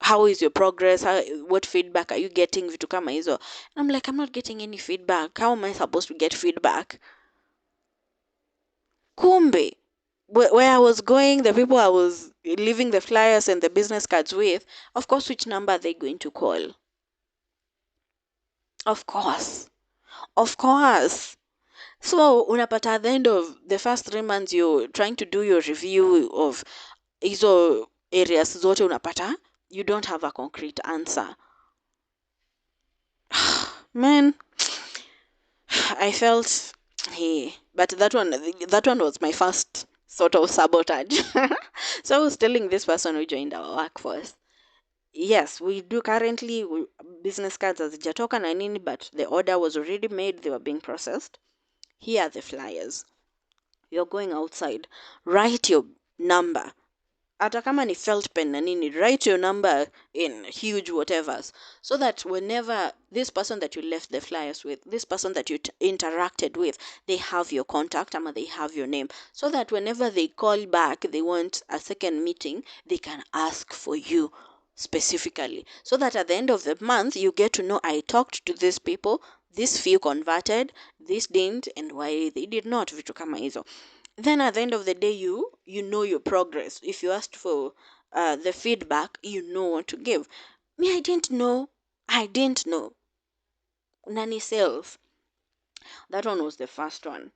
how is your progress? What feedback are you getting? Vitu kama hizo. And I'm like, I'm not getting any feedback. How am I supposed to get feedback? Kumbe, where I was going, the people I was leaving the flyers and the business cards with, of course, which number are they going to call? Of course. So, unapata at the end of the first 3 months, you're trying to do your review of hizo areas zote unapata, you don't have a concrete answer. Man, I felt, hey, but that one was my first sort of sabotage. So I was telling this person who joined our workforce, yes, we do currently business cards hazijatoka na nini, but the order was already made, they were being processed. Here are the flyers. You're going outside, write your number. Hata kama ni felt pen na nini, write your number in huge whatevers, so that whenever this person that you left the flyers with, this person that you interacted with, they have your contact or they have your name, so that whenever they call back, they want a second meeting, they can ask for you specifically, so that at the end of the month you get to know, I talked to these people, these few converted, this didn't, and why they did not, vitu kama hizo. Then at the end of the day, you know your progress. If you asked for the feedback, you know what to give. Me, I didn't know. Nani self. That one was the first one.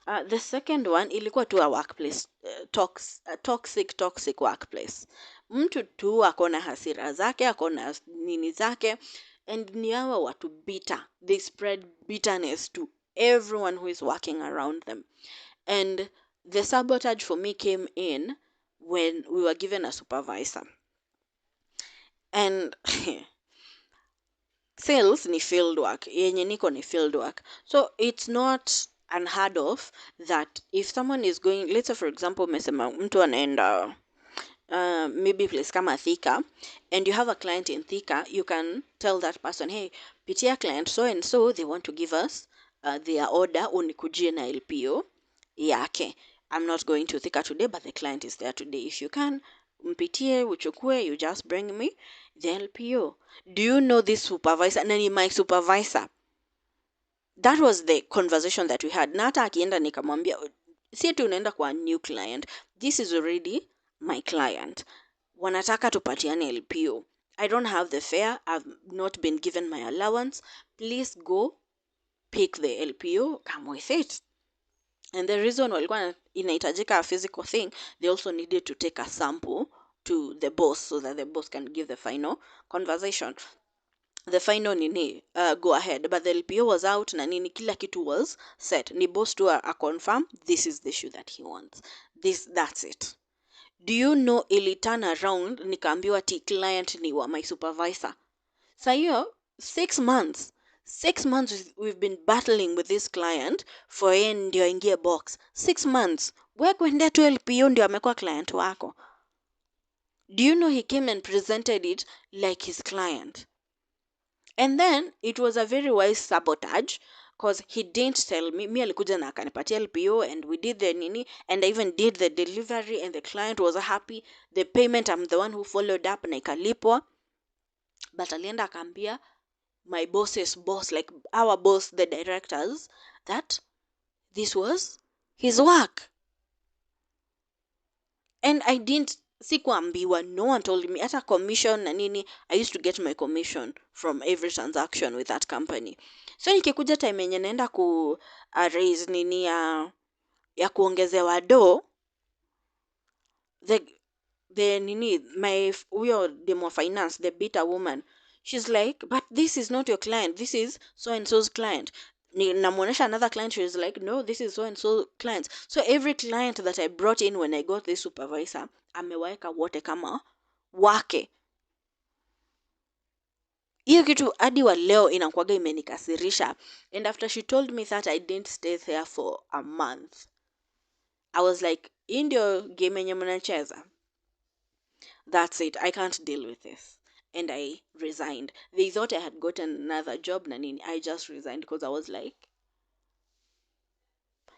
The second one, ilikuwa tu a workplace, toxic workplace. Mtu tu akona hasira zake, akona nini zake, and ni hawa watu bitter. They spread bitterness to everyone who is working around them. And the sabotage for me came in when we were given a supervisor. And sales ni field work. Yenye niko ni field work. So it's not unheard of that if someone is going, let's say for example, mesema mtu anaenda maybe place kama Thika, and you have a client in Thika, you can tell that person, hey, pitia client so and so, they want to give us their order, unikujie na LPO yake. I'm not going to Thika today, but the client is there today. If you can, mpitie, uchukue, you just bring me the LPO. Do you know this supervisor? Nani my supervisor? That was the conversation that we had. Nata akienda nikamwambia, si eti unaenda kwa new client, this is already my client, wanataka tupatiane LPO. I don't have the fare, I've not been given my allowance, please go pick the LPO, come with it. And the reason walikuwa inahitajika a physical thing, they also needed to take a sample to the boss so that the boss can give the final conversation, the final nini go ahead. But the LPO was out na nini, kila kitu was set, ni boss tu a confirm this is the shoe that he wants, that's it. Do you know, ili turn around nikaambiwa ti client ni wa my supervisor. Sa hiyo 6 months we've been battling with this client for yeye ndio aingie box. 6 months wewe kuendea tu LPO ndio amekuwa client wako. Do you know he came and presented it like his client? And then it was a very wise sabotage, because he didn't tell me. Mi alikuja na akanipatia LPO and we did the nini, and I even did the delivery and the client was happy. The payment, I'm the one who followed up na ikalipwa. But alienda akaambia my boss's boss, like our boss, the directors, that this was his work. And I didn't, sikuambiwa, no one told me. Hata commission na nini, I used to get my commission from every transaction with that company. So nikikuja time yenye naenda ku raise nini ya kuongezewa do, the nini, my huyo demo finance, the bitter woman, she's like, but this is not your client, this is so and so's client. Namuonesha another client, she's like, no, this is so and so clients. So every client that I brought in when I got this supervisor, amewaeka wote kama wake. Hiyo kitu hadi wa leo inakuwaga imenikasirisha. And after she told me that, I didn't stay there for a month. I was like, hii ndio game yenye mnacheza. That's it, I can't deal with this. And I resigned. They thought I had gotten another job na nini. I just resigned because I was like.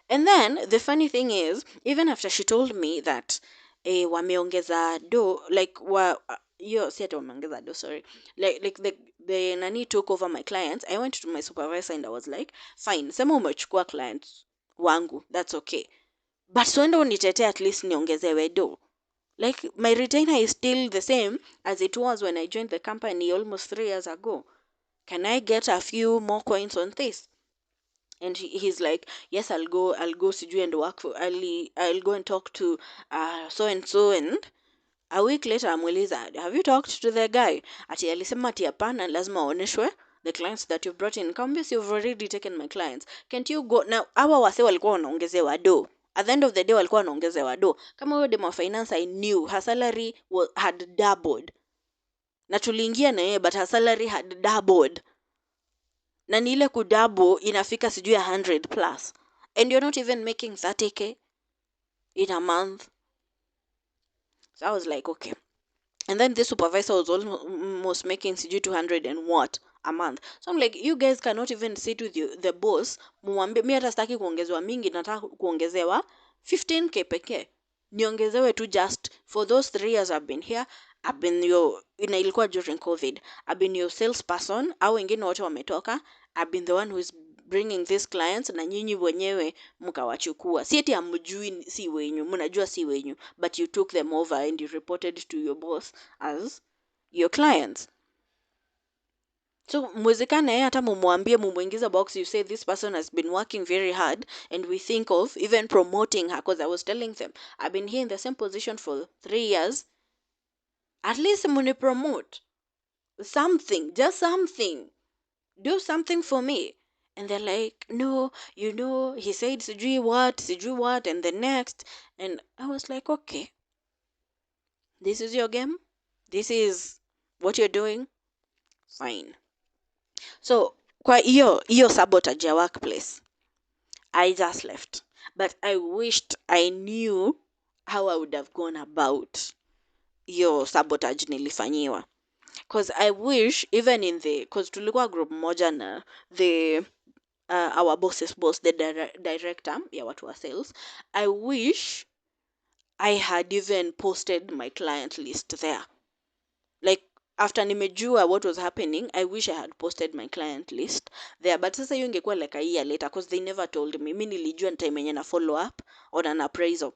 And then the funny thing is, even after she told me that wameongeza do, like si ati wameongeza do, sorry, like the nani took over my clients, I went to my supervisor and I was like, fine, sema umechukua clients wangu, that's okay, but so ndo unitetee at least niongezewe do. Like my retainer is still the same as it was when I joined the company almost 3 years ago. Can I get a few more coins on this? And he's like, yes, I'll go sijui and work for I'll go and talk to so and so. And a week later amuuliza, have you talked to the guy? Ati alisema ati hapana, lazima aoneshwe the clients that you've brought in. Come, you've already taken my clients, can't you go now? Hawa wase walikuwa wanaongezewa do. At the end of the day walikuwa wanaongezewa do. Kama huyo demo finance, I knew her salary had doubled, na tuliingia na yeye, but her salary had doubled. Na ni ile kudouble inafika sijui 100 plus, and you're not even making 30k in a month. So I was like, okay. And then the supervisor was almost making sijui 200 and what a month. So I'm like, you guys cannot even sit with the boss muambie mi hata sitaki kuongezewa mingi, nataka kuongezewa 15k pekee, niongezewe tu just for those 3 years I've been here. I've been ilikuwa during COVID, I've been your salesperson, au wengine wote wametoka, I've been the one who is bringing these clients, na nyinyi wenyewe mkawachukua. Si eti amjui si wenyu, mnajua si wenyu, but you took them over and you reported to your boss as your clients. So mwezekana yeye hata mumwambie, mumuingiza box, you say this person has been working very hard and we think of even promoting her, because I was telling them I've been here in the same position for 3 years, at least muni promote something, just something, do something for me. And they're like, no, he said sijui what and the next. And I was like, okay, this is your game, this is what you're doing, fine. So kwa hiyo sabotage ya workplace, I just left. But I wished I knew how I would have gone about hiyo sabotage nilifanyiwa. Because I wish even in because tulikuwa group moja na our boss's boss, the director ya watu wa sales, I wish I had even posted my client list there. Like after nimejua what was happening, I wish I had posted my client list there. But sasa hiyo ingekuwa like a year later because they never told me. Mimi nilijua time yenye na follow up on an appraisal.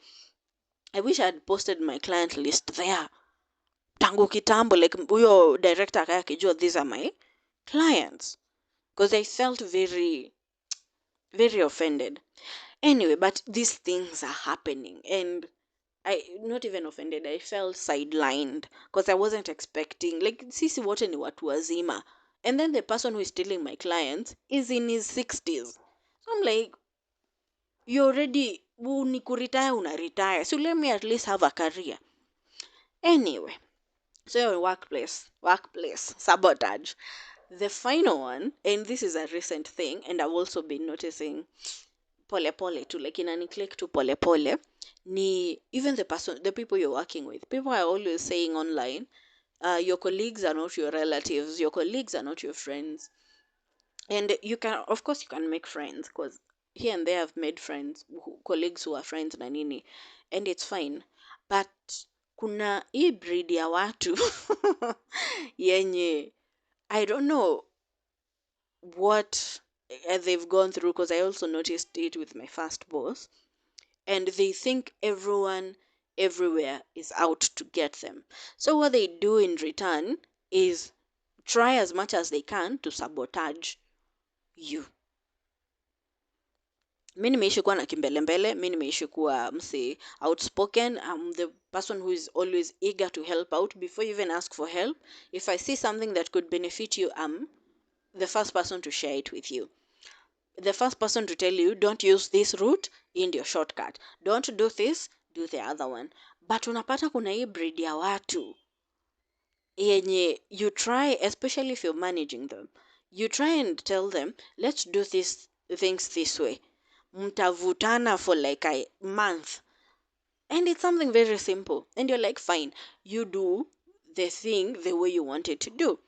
I wish I had posted my client list there. Tangu kitambo, like huyo director akaya kijua these are my clients. Because I felt very, very offended. Anyway, but these things are happening. And not even offended, I felt sidelined because I wasn't expecting, like, sisi wote ni watu wazima, and then the person who is stealing my clients is in his 60s. So I'm like, you already ni kuretire, una retire, so let me at least have a career. Anyway, so workplace sabotage. The final one, and this is a recent thing, and I've also been noticing pole pole too, like inani click to pole pole, ni even the people you're working with. People are always saying online, your colleagues are not your relatives, your colleagues are not your friends. And you can, of course, you can make friends, because here and there I've made friends, colleagues who are friends na nini, and it's fine. But kuna hii breed ya watu yenye I don't know what they've gone through, because I also noticed it with my first boss, and they think everyone everywhere is out to get them. So what they do in return is try as much as they can to sabotage you. Mi nimeishi kuwa na kimbelembele, mi nimeishi kuwa mse outspoken. I'm the person who is always eager to help out before you even ask for help. If I see something that could benefit you, I'm the first person to share it with you. The first person to tell you, don't use this route, in your shortcut. Don't do this, do the other one. But unapata kuna hii breed ya watu yenye you try, especially if you're managing them, you try and tell them, let's do these things this way. Mtavutana for like a month. And it's something very simple. And you're like, fine, you do the thing the way you want it to do.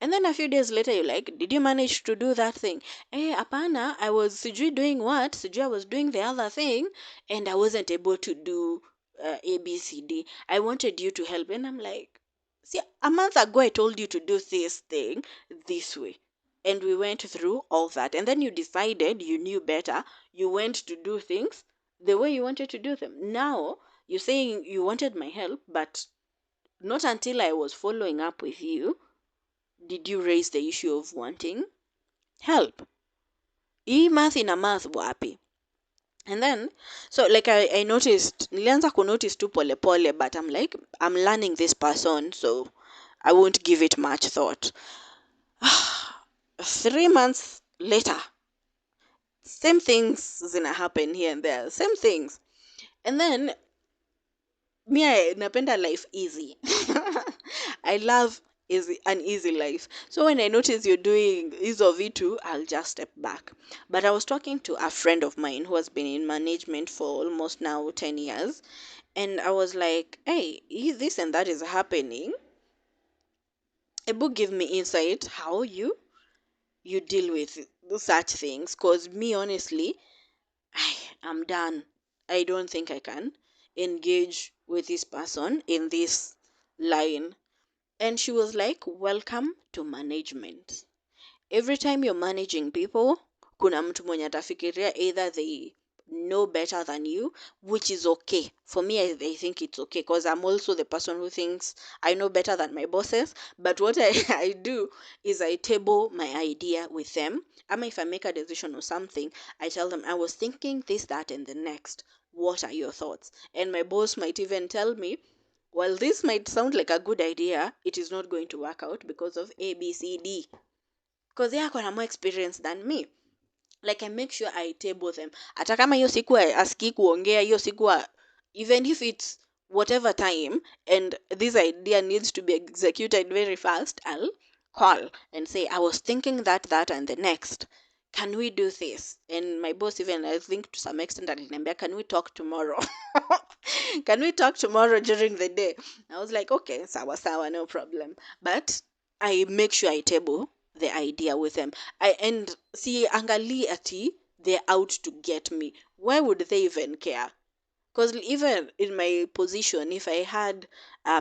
And then a few days later, you're like, did you manage to do that thing? Apana, I was sijui doing what? Sijui I was doing the other thing, and I wasn't able to do A, B, C, D. I wanted you to help. And I'm like, see, a month ago, I told you to do this thing this way. And we went through all that. And then you decided you knew better. You went to do things the way you wanted to do them. Now, you're saying you wanted my help, but not until I was following up with you did you raise the issue of wanting help. Hii math ina math wapi? And then, so like I noticed, nilianza kunotice tu pole pole, but I'm like, I'm learning this person, so I won't give it much thought. 3 months later, same things gonna happen here and there, same things. And then, I napenda life easy. I love an easy life. So when I notice you're doing hizo vitu, I'll just step back. But I was talking to a friend of mine who has been in management for almost now 10 years. And I was like, hey, this and that is happening. A book give me insight how you deal with such things. Because me, honestly, I'm done. I don't think I can engage with this person in this line. And she was like, welcome to management. Every time you're managing people, kuna mtu mwenye atafikiria either they know better than you, which is okay. For me, I think it's okay because I'm also the person who thinks I know better than my bosses. But what I do is I table my idea with them. If I make a decision or something, I tell them, I was thinking this, that, and the next. What are your thoughts? And my boss might even tell me, well, this might sound like a good idea, it is not going to work out because of A, B, C, D. Because they are gonna more experience than me. Like I make sure I table them. Hata kama hiyo siku aski kuongea, hiyo siku even if it's whatever time and this idea needs to be executed very fast, I'll call and say, I was thinking that, and the next. Can we do this? And my boss, even I think to some extent, alinambia, can we talk tomorrow? Can we talk tomorrow during the day? I was like, okay, sawa, no problem. But I make sure I table the idea with them. And see, angali ati, they're out to get me. Why would they even care? Because even in my position, if I had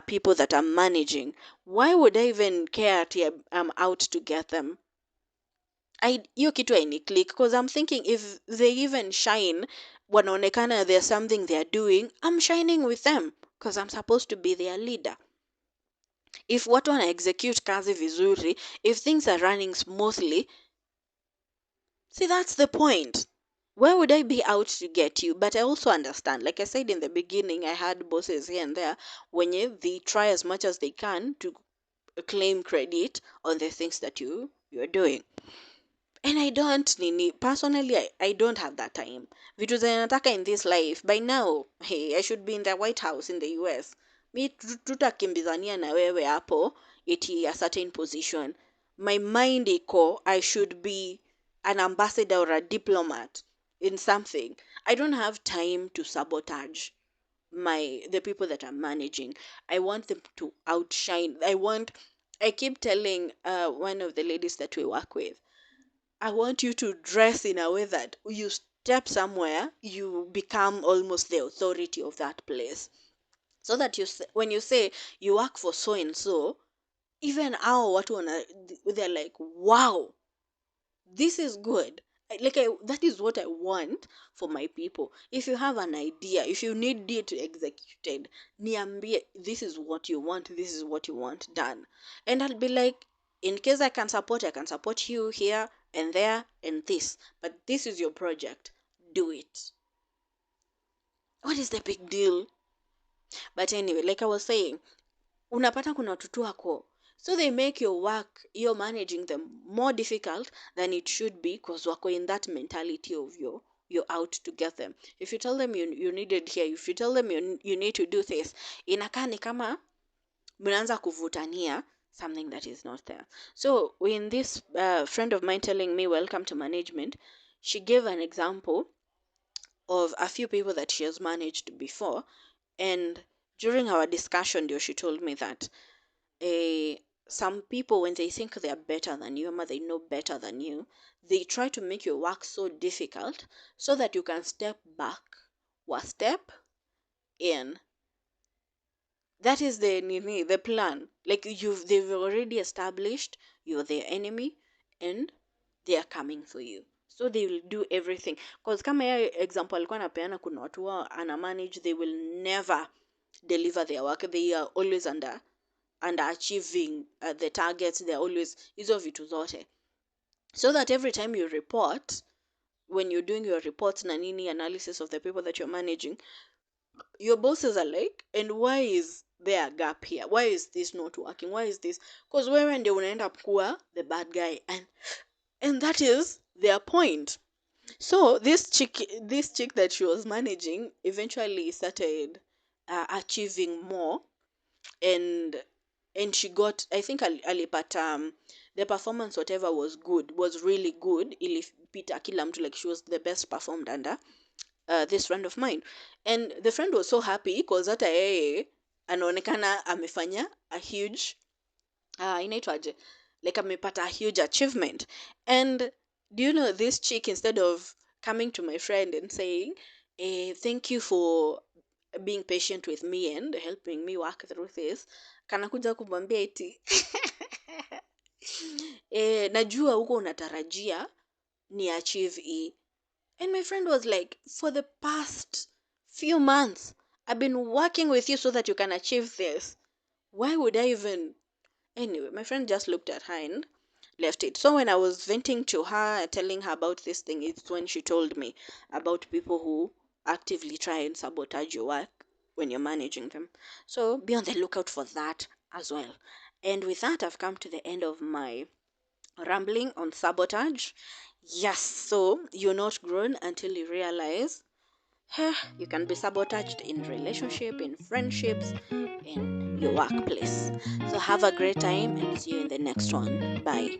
people that I'm managing, why would I even care I'm out to get them? Hiyo kitu haini click, because I'm thinking if they even shine, wanaonekana there's something they're doing, I'm shining with them because I'm supposed to be their leader. If watu wana execute kazi vizuri, if things are running smoothly, see, that's the point. Why would I be out to get you? But I also understand, like I said in the beginning, I had bosses here and there when they try as much as they can to claim credit on the things that you're doing. And I don't, Nini, personally, I don't have that time. Vitu zenye nataka in this life, by now, hey, I should be in the White House in the US. Mi tutakimbizania na wewe hapo, iti a certain position. My mind iko, I should be an ambassador or a diplomat in something. I don't have time to sabotage the people that I'm managing. I want them to outshine. I keep telling one of the ladies that we work with, I want you to dress in a way that you step somewhere, you become almost the authority of that place. So that when you say you work for so and so, even our they're like, wow, this is good. That is what I want for my people. If you have an idea, if you need it executed, niambie, this is what you want, this is what you want done. And I'll be like, in case I can support you here and there and this. But this is your project. Do it. What is the big deal? But anyway, like I was saying, unapata kuna watoto wako, so they make your work, you're managing them, more difficult than it should be, because wako in that mentality of you're out to get them. If you tell them you need it here, if you tell them you need to do this, inakaa ni kama mnaanza kuvutania something that is not there. So when this friend of mine telling me welcome to management, she gave an example of a few people that she has managed before. And during our discussion, she told me that some people, when they think they are better than you, or they know better than you, they try to make your work so difficult so that you can step back or step in. That is the plan. Like they've already established you're their enemy and they are coming for you. So they will do everything. Because kama ya example alikuwa napeana, kuna watu wa ana manage, they will never deliver their work. They are always underachieving the targets. They're always hizo vitu zote. So that every time you report, when you're doing your reports na nini analysis of the people that you're managing, your bosses are like, and why is there a gap here? Why is this not working? Why is this? Because wewe ndio unaenda kuwa the bad guy, and that is their point. So this chick that she was managing eventually started achieving more, and she got, I think alipata the performance whatever was good, was really good, ilipita kila mtu, like she was the best performed under this friend of mine. And the friend was so happy because hata yeye anaonekana amefanya a huge inaitwaje, like amepata a huge achievement. And do you know, this chick, instead of coming to my friend and saying, thank you for being patient with me and helping me work through this, kanakuja kumwambia eti najua huko unatarajia ni achieve hii. And my friend was like, for the past few months, I've been working with you so that you can achieve this. Why would I even? Anyway, my friend just looked at her and left it. So when I was venting to her, telling her about this thing, it's when she told me about people who actively try and sabotage your work when you're managing them. So be on the lookout for that as well. And with that, I've come to the end of my rambling on sabotage. Yes, so you're not grown until you realize you can be sabotaged in relationship, in friendships, in your workplace. So have a great time and see you in the next one. Bye.